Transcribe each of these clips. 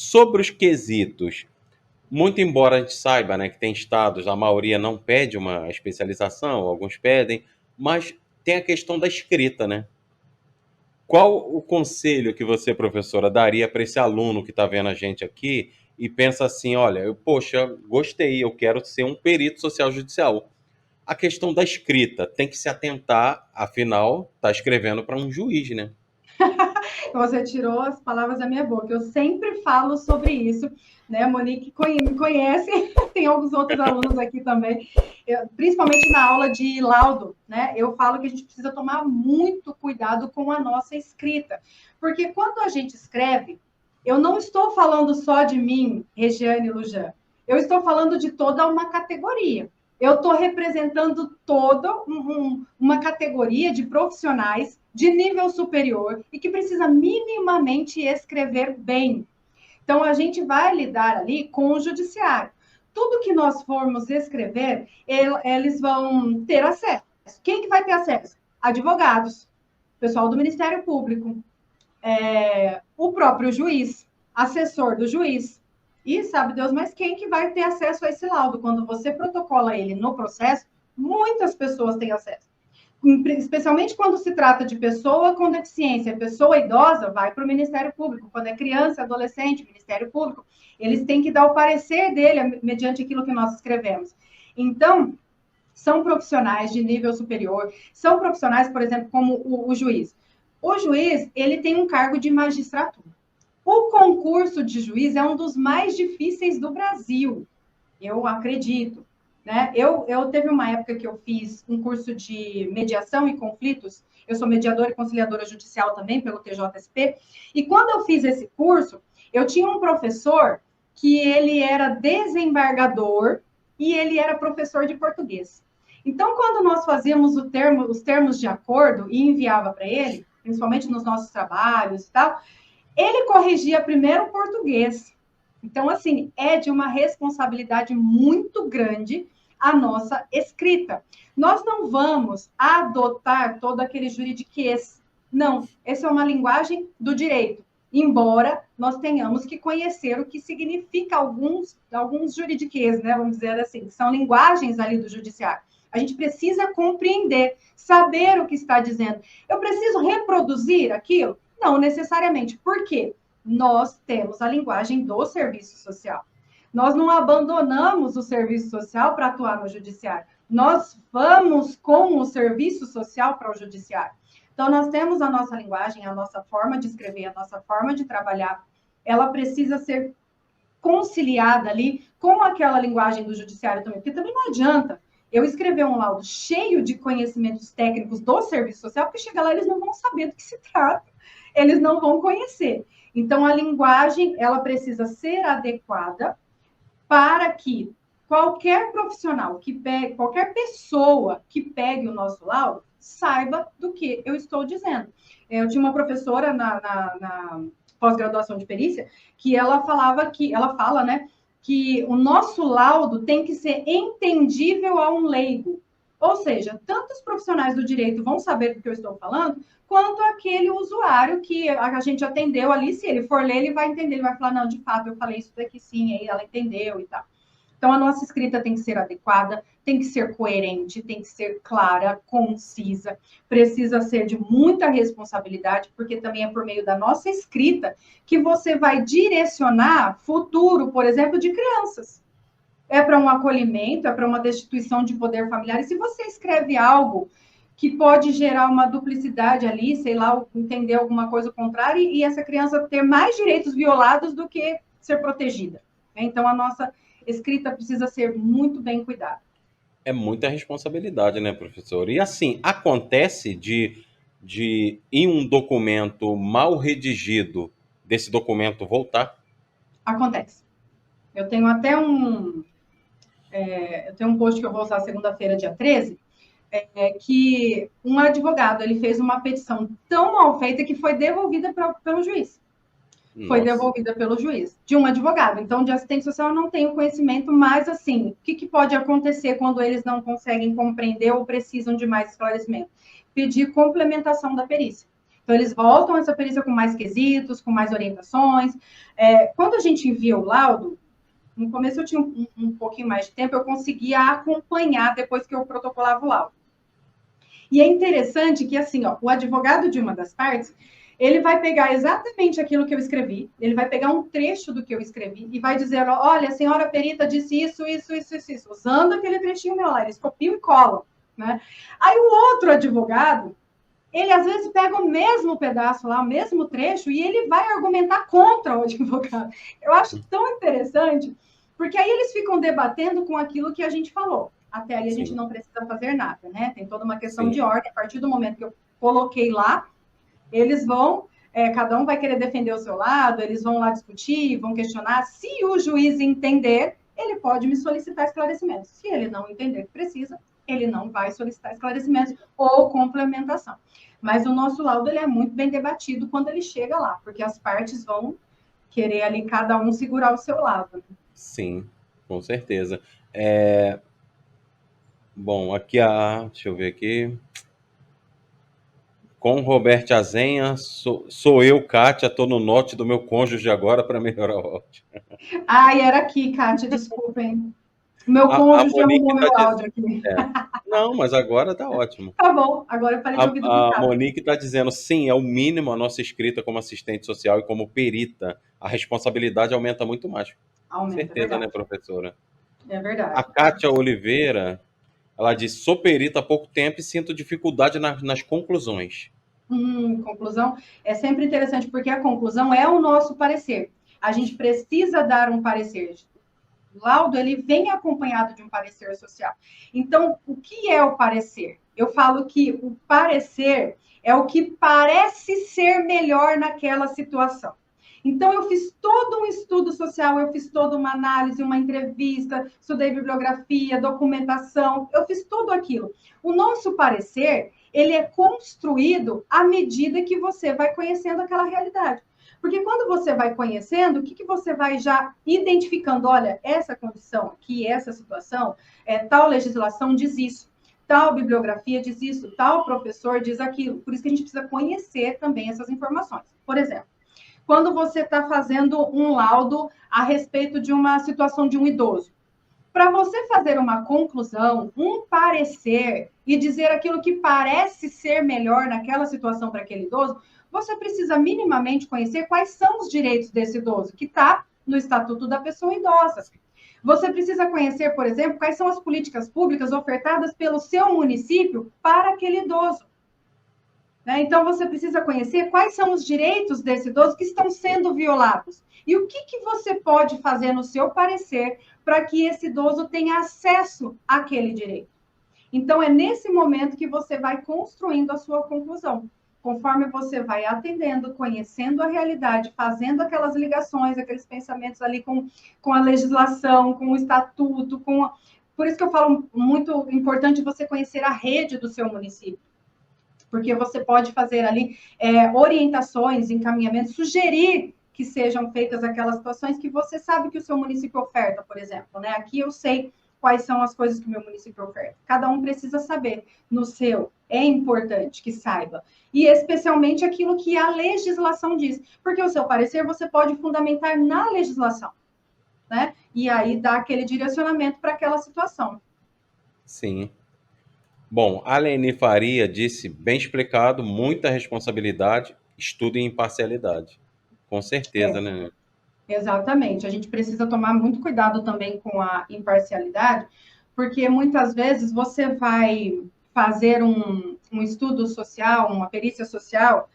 Sobre os quesitos, muito embora a gente saiba, né, que tem estados, a maioria não pede uma especialização, alguns pedem, mas tem a questão da escrita, né? Qual o conselho que você, professora, daria para esse aluno que está vendo a gente aqui e pensa assim, olha, poxa, gostei, eu quero ser um perito social judicial. A questão da escrita, tem que se atentar, afinal, está escrevendo para um juiz, né? Você tirou as palavras da minha boca. Eu sempre falo sobre isso, né? A Monique me conhece, tem alguns outros alunos aqui também, principalmente na aula de laudo, né? Eu falo que a gente precisa tomar muito cuidado com a nossa escrita, porque quando a gente escreve, eu não estou falando só de mim, Regiane Lujan, eu estou falando de toda uma categoria. Eu estou representando toda uma categoria de profissionais de nível superior e que precisa minimamente escrever bem. Então, a gente vai lidar ali com o judiciário. Tudo que nós formos escrever, eles vão ter acesso. Quem que vai ter acesso? Advogados, pessoal do Ministério Público, o próprio juiz, assessor do juiz. E sabe Deus, mas quem que vai ter acesso a esse laudo? Quando você protocola ele no processo, muitas pessoas têm acesso. Especialmente quando se trata de pessoa com deficiência, pessoa idosa, vai para o Ministério Público. Quando é criança, adolescente, Ministério Público, eles têm que dar o parecer dele mediante aquilo que nós escrevemos. Então, são profissionais de nível superior, são profissionais, por exemplo, como o juiz. O juiz, ele tem um cargo de magistratura. O concurso de juiz é um dos mais difíceis do Brasil, eu acredito. Né? Eu teve uma época que eu fiz um curso de mediação e conflitos, eu sou mediadora e conciliadora judicial também pelo TJSP, e quando eu fiz esse curso, eu tinha um professor que ele era desembargador e ele era professor de português. Então, quando nós fazíamos os termos de acordo e enviava para ele, principalmente nos nossos trabalhos e tal, ele corrigia primeiro o português. Então, assim, é de uma responsabilidade muito grande a nossa escrita. Nós não vamos adotar todo aquele juridiquês. Não, essa é uma linguagem do direito. Embora nós tenhamos que conhecer o que significa alguns juridiquês, né? Vamos dizer assim, que são linguagens ali do judiciário. A gente precisa compreender, saber o que está dizendo. Eu preciso reproduzir aquilo? Não necessariamente. Por quê? Nós temos a linguagem do serviço social. Nós não abandonamos o serviço social para atuar no judiciário. Nós vamos com o serviço social para o judiciário. Então, nós temos a nossa linguagem, a nossa forma de escrever, a nossa forma de trabalhar. Ela precisa ser conciliada ali com aquela linguagem do judiciário também, porque também não adianta eu escrever um laudo cheio de conhecimentos técnicos do serviço social, porque chega lá eles não vão saber do que se trata, eles não vão conhecer. Então, a linguagem, ela precisa ser adequada para que qualquer profissional que pegue, qualquer pessoa que pegue o nosso laudo, saiba do que eu estou dizendo. Eu tinha uma professora na pós-graduação de perícia que ela falava que, ela fala, né, que o nosso laudo tem que ser entendível a um leigo. Ou seja, tanto os profissionais do direito vão saber do que eu estou falando, quanto aquele usuário que a gente atendeu ali, se ele for ler, ele vai entender, ele vai falar, não, de fato, eu falei isso daqui sim, aí ela entendeu e tal. Então, a nossa escrita tem que ser adequada, tem que ser coerente, tem que ser clara, concisa, precisa ser de muita responsabilidade, porque também é por meio da nossa escrita que você vai direcionar futuro, por exemplo, de crianças. É para um acolhimento, é para uma destituição de poder familiar. E se você escreve algo que pode gerar uma duplicidade ali, sei lá, entender alguma coisa contrária, e essa criança ter mais direitos violados do que ser protegida. Então, a nossa escrita precisa ser muito bem cuidada. É muita responsabilidade, né, professor? E assim, acontece de em um documento mal redigido, desse documento voltar? Acontece. Eu tenho até eu tenho um post que eu vou usar segunda-feira, dia 13, que um advogado ele fez uma petição tão mal feita que foi devolvida pelo juiz. Foi Nossa. devolvida pelo juiz, de um advogado. Então, de assistente social, eu não tenho conhecimento, mas, assim, o que pode acontecer quando eles não conseguem compreender ou precisam de mais esclarecimento? Pedir complementação da perícia. Então, eles voltam essa perícia com mais quesitos, com mais orientações. Quando a gente envia o laudo, no começo eu tinha um pouquinho mais de tempo, eu conseguia acompanhar depois que eu protocolava o laudo. E é interessante que, assim, ó, o advogado de uma das partes, ele vai pegar exatamente aquilo que eu escrevi, ele vai pegar um trecho do que eu escrevi e vai dizer, olha, a senhora perita disse isso, usando aquele trechinho meu lá, eles copiam e colam, né? Aí o outro advogado, ele às vezes pega o mesmo pedaço lá, o mesmo trecho, e ele vai argumentar contra o advogado. Eu acho tão interessante, porque aí eles ficam debatendo com aquilo que a gente falou. Até aí a gente Sim, não precisa fazer nada, né? Tem toda uma questão de sim, ordem. A partir do momento que eu coloquei lá, eles vão, cada um vai querer defender o seu lado, eles vão lá discutir, vão questionar. Se o juiz entender, ele pode me solicitar esclarecimentos. Se ele não entender que precisa, ele não vai solicitar esclarecimentos ou complementação. Mas o nosso laudo ele é muito bem debatido quando ele chega lá, porque as partes vão querer ali cada um segurar o seu lado. sim, com certeza. Bom, aqui deixa eu ver aqui. Com Robert Azenha, sou eu, Kátia, tô no norte do meu cônjuge agora para melhorar o áudio. Ai, era aqui, Kátia, desculpem. Meu A cônjuge Monique arrumou está meu dizendo. áudio aqui. Não, mas agora tá ótimo. Tá bom, agora eu parei de ouvir A duplicado. Monique está dizendo, sim, é o mínimo a nossa escrita como assistente social e como perita. A responsabilidade aumenta muito mais. Com Aumenta, é certeza, né, verdade. professora? É A verdade. Kátia Oliveira, ela diz, sou perita há pouco tempo e sinto dificuldade nas conclusões. Conclusão é sempre interessante, porque a conclusão é o nosso parecer. A gente precisa dar um parecer. O laudo, ele vem acompanhado de um parecer social. Então, o que é o parecer? Eu falo que o parecer é o que parece ser melhor naquela situação. Então, eu fiz todo um estudo social, eu fiz toda uma análise, uma entrevista, estudei bibliografia, documentação, eu fiz tudo aquilo. O nosso parecer, ele é construído à medida que você vai conhecendo aquela realidade. Porque quando você vai conhecendo, o que você vai já identificando? Olha, essa condição aqui, essa situação, tal legislação diz isso, tal bibliografia diz isso, tal professor diz aquilo. Por isso que a gente precisa conhecer também essas informações. Por exemplo, quando você está fazendo um laudo a respeito de uma situação de um idoso, para você fazer uma conclusão, um parecer e dizer aquilo que parece ser melhor naquela situação para aquele idoso, você precisa minimamente conhecer quais são os direitos desse idoso, que está no Estatuto da Pessoa Idosa. Você precisa conhecer, por exemplo, quais são as políticas públicas ofertadas pelo seu município para aquele idoso. Né? Então, você precisa conhecer quais são os direitos desse idoso que estão sendo violados. E o que você pode fazer no seu parecer para que esse idoso tenha acesso àquele direito. Então, é nesse momento que você vai construindo a sua conclusão. Conforme você vai atendendo, conhecendo a realidade, fazendo aquelas ligações, aqueles pensamentos ali com a legislação, com o estatuto, Por isso que eu falo muito importante você conhecer a rede do seu município. Porque você pode fazer ali orientações, encaminhamentos, sugerir que sejam feitas aquelas situações que você sabe que o seu município oferta, por exemplo. Né? Aqui eu sei quais são as coisas que o meu município oferta. Cada um precisa saber. No seu, é importante que saiba. E especialmente aquilo que a legislação diz. Porque o seu parecer você pode fundamentar na legislação. Né? E aí dar aquele direcionamento para aquela situação. Sim. Bom, a Leni Faria disse, bem explicado, muita responsabilidade, estudo e imparcialidade. Com certeza, né? Exatamente. A gente precisa tomar muito cuidado também com a imparcialidade, porque muitas vezes você vai fazer um estudo social, uma perícia social,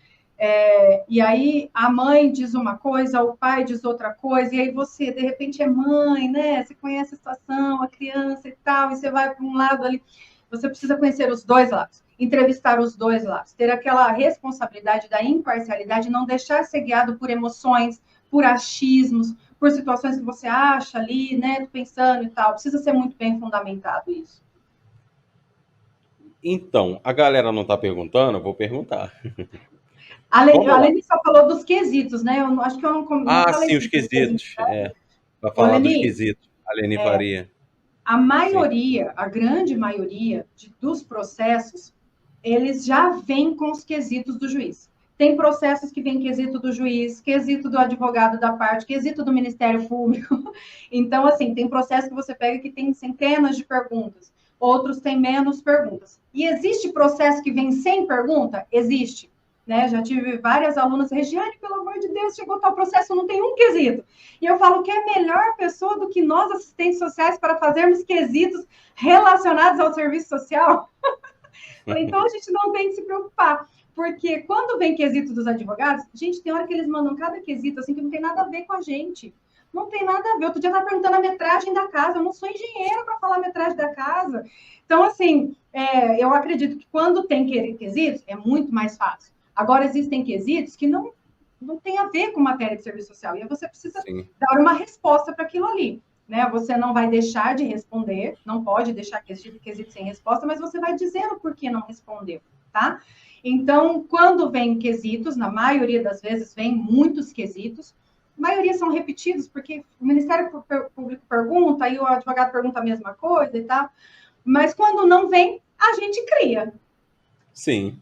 e aí a mãe diz uma coisa, o pai diz outra coisa, e aí você, de repente, é mãe, né? Você conhece a situação, a criança e tal, e você vai para um lado ali. Você precisa conhecer os dois lados, entrevistar os dois lados, ter aquela responsabilidade da imparcialidade, não deixar ser guiado por emoções, por achismos, por situações que você acha ali, né, pensando e tal. Precisa ser muito bem fundamentado isso. Então, a galera não está perguntando, eu vou perguntar. A Vamos lá. Leni só falou dos quesitos, né? Eu acho que eu não Ah, falei sim, os dos quesitos. quesitos. Para Ô, falar dos Leni, quesitos. A Leni Faria. a Sim. maioria, a grande maioria dos processos, eles já vêm com os quesitos do juiz. Tem processos que vem quesito do juiz, quesito do advogado da parte, quesito do Ministério Público. Então, assim, tem processo que você pega que tem centenas de perguntas, outros têm menos perguntas. E existe processo que vem sem pergunta? Existe. Né? Já tive várias alunas, Regiane, pelo amor de Deus, chegou tal processo, não tem um quesito. E eu falo que é melhor pessoa do que nós, assistentes sociais, para fazermos quesitos relacionados ao serviço social. Então, a gente não tem que se preocupar. Porque quando vem quesito dos advogados, gente, tem hora que eles mandam cada quesito assim que não tem nada a ver com a gente. Não tem nada a ver. Outro dia eu estava perguntando a metragem da casa. Eu não sou engenheira para falar a metragem da casa. Então, assim, eu acredito que quando tem quesitos, é muito mais fácil. Agora, existem quesitos que não tem a ver com matéria de serviço social. E aí você precisa Sim. dar uma resposta para aquilo ali. Né? Você não vai deixar de responder, não pode deixar quesito sem resposta, mas você vai dizendo por que não respondeu, tá? Então, quando vem quesitos, na maioria das vezes vem muitos quesitos, a maioria são repetidos, porque o Ministério Público pergunta, aí o advogado pergunta a mesma coisa e tal, mas quando não vem, a gente cria. Sim.